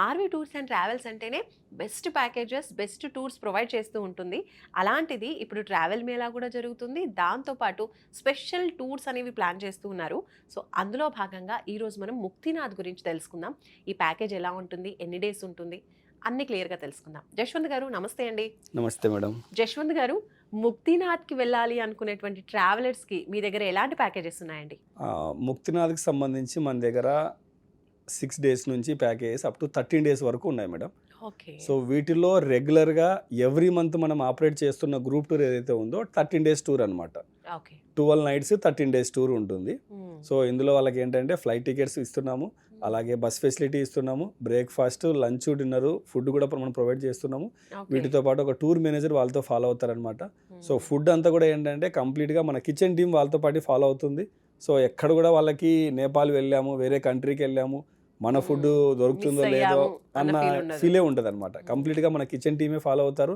RV tours and travels అంటేనే best packages, best tours provide చేస్తూ ఉంటుంది. అలాంటిది ఇప్పుడు ట్రావెల్ మేళా కూడా జరుగుతుంది. దాంతోపాటు స్పెషల్ టూర్స్ అనేవి ప్లాన్ చేస్తూ ఉన్నారు. సో అందులో భాగంగా ఈరోజు మనం ముక్తినాథ్ గురించి తెలుసుకుందాం. ఈ ప్యాకేజ్ ఎలా ఉంటుంది, ఎన్ని డేస్ ఉంటుంది, అన్ని క్లియర్గా తెలుసుకుందాం. జశ్వంత్ గారు నమస్తే అండి. నమస్తే మేడం. జశ్వంత్ గారు, ముక్తినాథ్కి వెళ్ళాలి అనుకునేటువంటి ట్రావెలర్స్కి మీ దగ్గర ఎలాంటి ప్యాకేజెస్ ఉన్నాయండి? ముక్తినాథ్కి సంబంధించి మన దగ్గర 6 డేస్ నుంచి ప్యాకేజెస్ అప్ టు 13 డేస్ వరకు ఉన్నాయి మేడం. ఓకే. సో వీటిలో రెగ్యులర్గా ఎవ్రీ మంత్ మనం ఆపరేట్ చేస్తున్న గ్రూప్ టూర్ ఏదైతే ఉందో 13 డేస్ టూర్ అనమాట. ఓకే. 12 నైట్స్ 13 డేస్ టూర్ ఉంటుంది. సో ఇందులో వాళ్ళకి ఏంటంటే ఫ్లైట్ టికెట్స్ ఇస్తున్నాము, అలాగే బస్ ఫెసిలిటీ ఇస్తున్నాము, బ్రేక్ఫాస్ట్, లంచ్, డిన్నర్, ఫుడ్ కూడా మనం ప్రొవైడ్ చేస్తున్నాము. వీటితో పాటు ఒక టూర్ మేనేజర్ వాళ్ళతో ఫాలో అవుతారనమాట. సో ఫుడ్ అంతా కూడా ఏంటంటే కంప్లీట్గా మన కిచెన్ టీమ్ వాళ్ళతో పాటు ఫాలో అవుతుంది. సో ఎక్కడ కూడా వాళ్ళకి నేపాల్ వెళ్ళాము, వేరే కంట్రీకి వెళ్ళాము, మన ఫుడ్ దొరుకుతుందో లేదో అన్న ఫీలే ఉంటుంది అనమాట. కంప్లీట్గా మన కిచెన్ టీమే ఫాలో అవుతారు.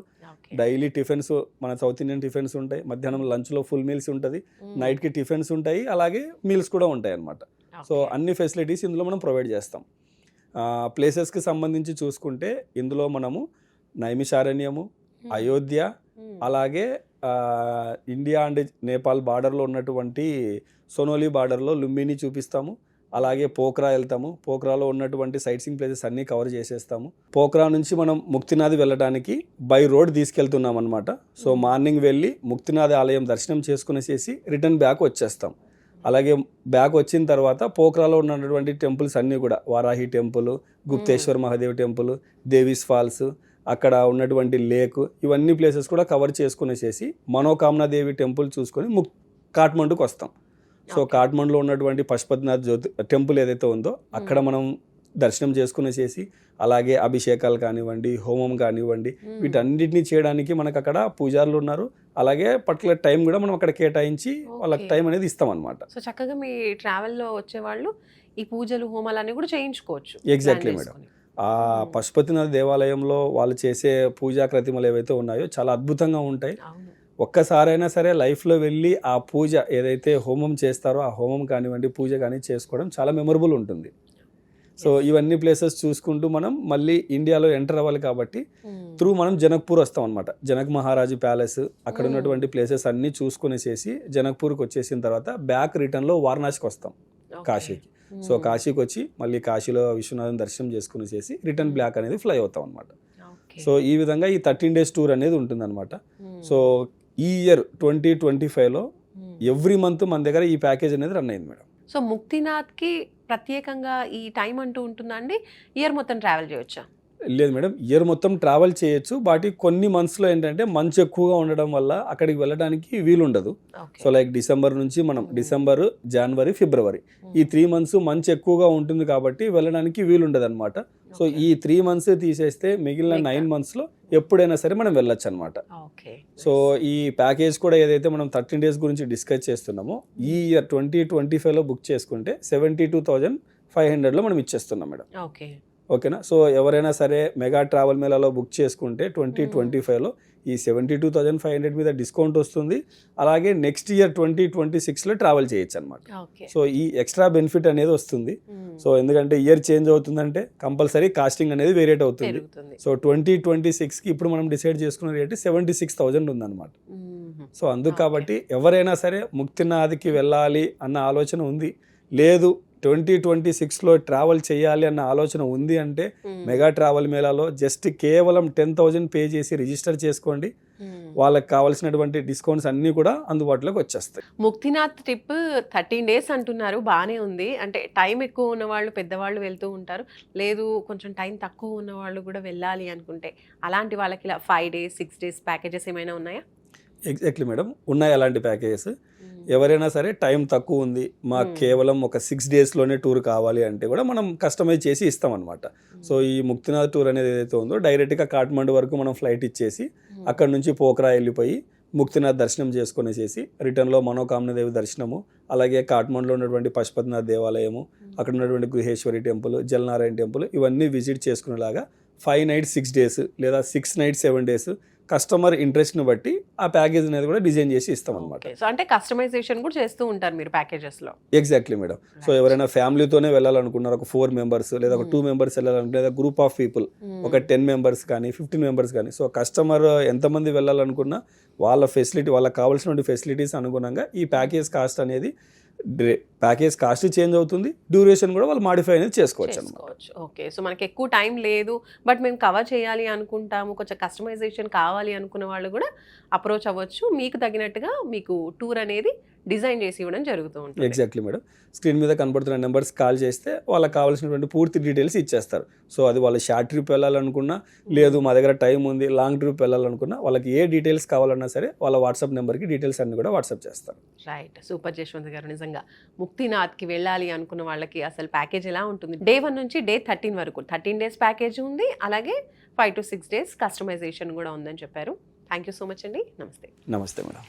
డైలీ టిఫిన్స్, మన సౌత్ ఇండియన్ టిఫిన్స్ ఉంటాయి, మధ్యాహ్నం లంచ్లో ఫుల్ మీల్స్ ఉంటుంది, నైట్కి టిఫిన్స్ ఉంటాయి, అలాగే మీల్స్ కూడా ఉంటాయి అనమాట. సో అన్ని ఫెసిలిటీస్ ఇందులో మనం ప్రొవైడ్ చేస్తాం. ప్లేసెస్కి సంబంధించి చూసుకుంటే ఇందులో మనము నైమిషారణ్యము, అయోధ్య, అలాగే ఇండియా అండ్ నేపాల్ బార్డర్లో ఉన్నటువంటి సోనోలి బార్డర్లో లుంబిని చూపిస్తాము, అలాగే పోఖ్రా వెళ్తాము. పోఖ్రాలో ఉన్నటువంటి సైట్ సీయింగ్ ప్లేసెస్ అన్నీ కవర్ చేసేస్తాము. పోఖ్రా నుంచి మనం ముక్తినాథ్ వెళ్ళడానికి బై రోడ్ తీసుకెళ్తున్నాం అనమాట. సో మార్నింగ్ వెళ్ళి ముక్తినాథ్ ఆలయం దర్శనం చేసుకునేసేసి రిటర్న్ బ్యాక్ వచ్చేస్తాం. అలాగే బ్యాక్ వచ్చిన తర్వాత పోఖ్రాలో ఉన్నటువంటి టెంపుల్స్ అన్నీ కూడా Varahi temple, Gupteshwar Mahadev temple, Devis falls, అక్కడ ఉన్నటువంటి లేక్, ఇవన్నీ ప్లేసెస్ కూడా కవర్ చేసుకునేసేసి మనోకామనా దేవి టెంపుల్ చూసుకొని కాఠ్మండూకి వస్తాం. సో కాఠ్మండూలో ఉన్నటువంటి పశుపతినాథ్ టెంపుల్ ఏదైతే ఉందో అక్కడ మనం దర్శనం చేసుకునేసేసి, అలాగే అభిషేకాలు కానివ్వండి, హోమం కానివ్వండి, వీటన్నిటిని చేయడానికి మనకు అక్కడ పూజారులు ఉన్నారు. అలాగే పర్టికులర్ టైం కూడా మనం అక్కడ కేటాయించి వాళ్ళకి టైం అనేది ఇస్తాం అనమాట. సో చక్కగా మీ ట్రావెల్లో వచ్చేవాళ్ళు ఈ పూజలు, హోమాలన్నీ కూడా చేయించుకోవచ్చు. Exactly madam. ఆ పశుపతినాథ్ దేవాలయంలో వాళ్ళు చేసే పూజా ప్రతిమలు ఏవైతే ఉన్నాయో చాలా అద్భుతంగా ఉంటాయి. ఒక్కసారైనా సరే లైఫ్లో వెళ్ళి ఆ పూజ ఏదైతే హోమం చేస్తారో ఆ హోమం కానివ్వండి, పూజ కానీ చేసుకోవడం చాలా మెమొరబుల్ ఉంటుంది. సో ఇవన్నీ ప్లేసెస్ చూసుకుంటూ మనం మళ్ళీ ఇండియాలో ఎంటర్ అవ్వాలి కాబట్టి త్రూ మనం జనక్పూర్ వస్తాం అనమాట. జనక్ మహారాజు ప్యాలెస్, అక్కడ ఉన్నటువంటి ప్లేసెస్ అన్నీ చూసుకునేసేసి జనక్పూర్కి వచ్చేసిన తర్వాత బ్యాక్ రిటర్న్లో వారణాసికి వస్తాం, కాశీకి. సో కాశీకి వచ్చి మళ్ళీ కాశీలో విశ్వనాథం దర్శనం చేసుకునేసేసి రిటర్న్ బ్యాక్ అనేది ఫ్లై అవుతాం అనమాట. సో ఈ విధంగా ఈ 13 డేస్ టూర్ అనేది ఉంటుందన్నమాట. సో ఈ ఇయర్ 2025లో ఎవ్రీ మంత్ మన దగ్గర ఈ ప్యాకేజ్ అనేది రన్ అయింది మేడం. సో ముక్తినాథ్కి ప్రత్యేకంగా ఈ టైం అంటూ ఉంటుందా అండి? ఇయర్ మొత్తం ట్రావెల్ చేయొచ్చా? లేదు మేడం, ఇయర్ మొత్తం ట్రావెల్ చేయొచ్చు. వాటి కొన్ని మంత్స్లో ఏంటంటే మంచు ఎక్కువగా ఉండడం వల్ల అక్కడికి వెళ్ళడానికి వీలుండదు. సో లైక్ డిసెంబర్ నుంచి మనం డిసెంబర్, జనవరి, ఫిబ్రవరి ఈ 3 మంత్స్ మంచు ఎక్కువగా ఉంటుంది కాబట్టి వెళ్ళడానికి వీలుండదు అనమాట. సో ఈ 3 మంత్స్ తీసేస్తే మిగిలిన 9 మంత్స్లో ఎప్పుడైనా సరే మనం వెళ్ళొచ్చు అనమాట. సో ఈ ప్యాకేజ్ కూడా ఏదైతే మనం 13 డేస్ గురించి డిస్కస్ చేస్తున్నామో ఈ ఇయర్ 2025లో బుక్ చేసుకుంటే 72,500లో మనం ఇచ్చేస్తున్నాం మేడం. ఓకేనా? సో ఎవరైనా సరే మెగా ట్రావెల్ మేళాలో బుక్ చేసుకుంటే 2025లో ఈ 72,500 మీద డిస్కౌంట్ వస్తుంది. అలాగే నెక్స్ట్ ఇయర్ 2026లో ట్రావెల్ చేయొచ్చు అనమాట. సో ఈ ఎక్స్ట్రా బెనిఫిట్ అనేది వస్తుంది. సో ఎందుకంటే ఇయర్ చేంజ్ అవుతుందంటే కంపల్సరీ కాస్టింగ్ అనేది వేరేట్ అవుతుంది. సో 2026కి ఇప్పుడు మనం డిసైడ్ చేసుకున్న రేట్ 76,000 ఉందన్నమాట. సో అందుకు కాబట్టి ఎవరైనా సరే ముక్తినాథ్కి వెళ్ళాలి అన్న ఆలోచన ఉంది, లేదు 2026లో ట్రావెల్ చేయాలి అన్న ఆలోచన ఉంది అంటే మెగా ట్రావెల్ మేళాలో జస్ట్ కేవలం 10,000 పే చేసి రిజిస్టర్ చేసుకోండి. వాళ్ళకి కావాల్సినటువంటి డిస్కౌంట్స్ అన్నీ కూడా అందుబాటులోకి వచ్చేస్తాయి. ముక్తినాథ్ ట్రిప్ 13 డేస్ అంటున్నారు, బాగానే ఉంది. అంటే టైం ఎక్కువ ఉన్నవాళ్ళు, పెద్దవాళ్ళు వెళ్తూ ఉంటారు. లేదు కొంచెం టైం తక్కువ ఉన్న వాళ్ళు కూడా వెళ్ళాలి అనుకుంటే అలాంటి వాళ్ళకి ఇలా 5 డేస్ 6 డేస్ ప్యాకేజెస్ ఏమైనా ఉన్నాయా? ఎగ్జాక్ట్లీ మేడం, ఉన్నాయి అలాంటి ప్యాకేజెస్. ఎవరైనా సరే టైం తక్కువ ఉంది, మాకు కేవలం ఒక 6 డేస్లోనే టూర్ కావాలి అంటే కూడా మనం కస్టమైజ్ చేసి ఇస్తాం అనమాట. సో ఈ ముక్తినాథ్ టూర్ అనేది ఏదైతే ఉందో డైరెక్ట్గా కాఠ్మండు వరకు మనం ఫ్లైట్ ఇచ్చేసి అక్కడ నుంచి పోఖ్రా వెళ్ళిపోయి ముక్తినాథ్ దర్శనం చేసుకునేసేసి రిటర్న్లో మనోకామనా దేవి దర్శనము, అలాగే కాఠ్మండులో ఉన్నటువంటి పశుపతినాథ్ దేవాలయము, అక్కడ ఉన్నటువంటి గృహేశ్వరి టెంపుల్, జలనారాయణ టెంపుల్, ఇవన్నీ విజిట్ చేసుకునేలాగా 5 nights 6 days లేదా 6 nights 7 days కస్టమర్ ఇంట్రెస్ట్ని బట్టి ఆ ప్యాకేజ్ అనేది కూడా డిజైన్ చేసి ఇస్తాం అనమాట. ఓకే. సో అంటే కస్టమైజేషన్ కూడా చేస్తూ ఉంటారు మీరు ప్యాకేజెస్లో. Exactly madam. సో ఎవరైనా ఫ్యామిలీతోనే వెళ్ళాలనుకున్నారు, ఒక 4 మెంబర్స్ లేదా ఒక 2 మెంబర్స్ వెళ్ళాలనుకుంటే, లేదా గ్రూప్ ఆఫ్ పీపుల్ ఒక 10 మెంబర్స్ కానీ 15 మెంబర్స్ కానీ, సో కస్టమర్ ఎంతమంది వెళ్ళాలనుకున్నా వాళ్ళ ఫెసిలిటీ, వాళ్ళకి కావాల్సిన ఫెసిలిటీస్ అనుగుణంగా ఈ ప్యాకేజ్ కాస్ట్ అనేది ప్యాకేజ్ కాస్ట్ చేంజ్ అవుతుంది, డ్యూరేషన్ కూడా వాళ్ళు మాడిఫై అనేది చేసుకోవచ్చు అనమాట. ఓకే. సో మనకి ఎక్కువ టైం లేదు బట్ మేము కవర్ చేయాలి అనుకుంటాము, కొంచెం కస్టమైజేషన్ కావాలి అనుకున్న వాళ్ళు కూడా అప్రోచ్ అవ్వచ్చు, మీకు తగినట్టుగా మీకు టూర్ అనేది డిజైన్ చేసి ఇవ్వడం జరుగుతూ ఉంటుంది. Exactly madam. స్క్రీన్ మీద కనబడుతున్న నెంబర్స్ కాల్ చేస్తే వాళ్ళకి కావాల్సినటువంటి పూర్తి డీటెయిల్స్ ఇచ్చేస్తారు. సో అది వాళ్ళు షార్ట్ ట్రిప్ వెళ్ళాలనుకున్నా, లేదు మా దగ్గర టైం ఉంది లాంగ్ ట్రిప్ వెళ్ళాలనుకున్నా, వాళ్ళకి ఏ డీటెయిల్స్ కావాలన్నా సరే వాళ్ళ వాట్సాప్ నెంబర్కి డీటెయిల్స్ అన్ని కూడా వాట్సాప్ చేస్తారు. రైట్. సూపర్ జశ్వంత్ గారు. నిజంగా ముక్తినాథ్కి వెళ్ళాలి అనుకున్న వాళ్ళకి అసలు ప్యాకేజ్ ఎలా ఉంటుంది? డే 1 నుంచి డే 13 వరకు 13 డేస్ ప్యాకేజ్ ఉంది, అలాగే 5 to 6 డేస్ కస్టమైజేషన్ కూడా ఉందని చెప్పారు. థ్యాంక్ యూ సో మచ్ అండి. నమస్తే. నమస్తే మేడం.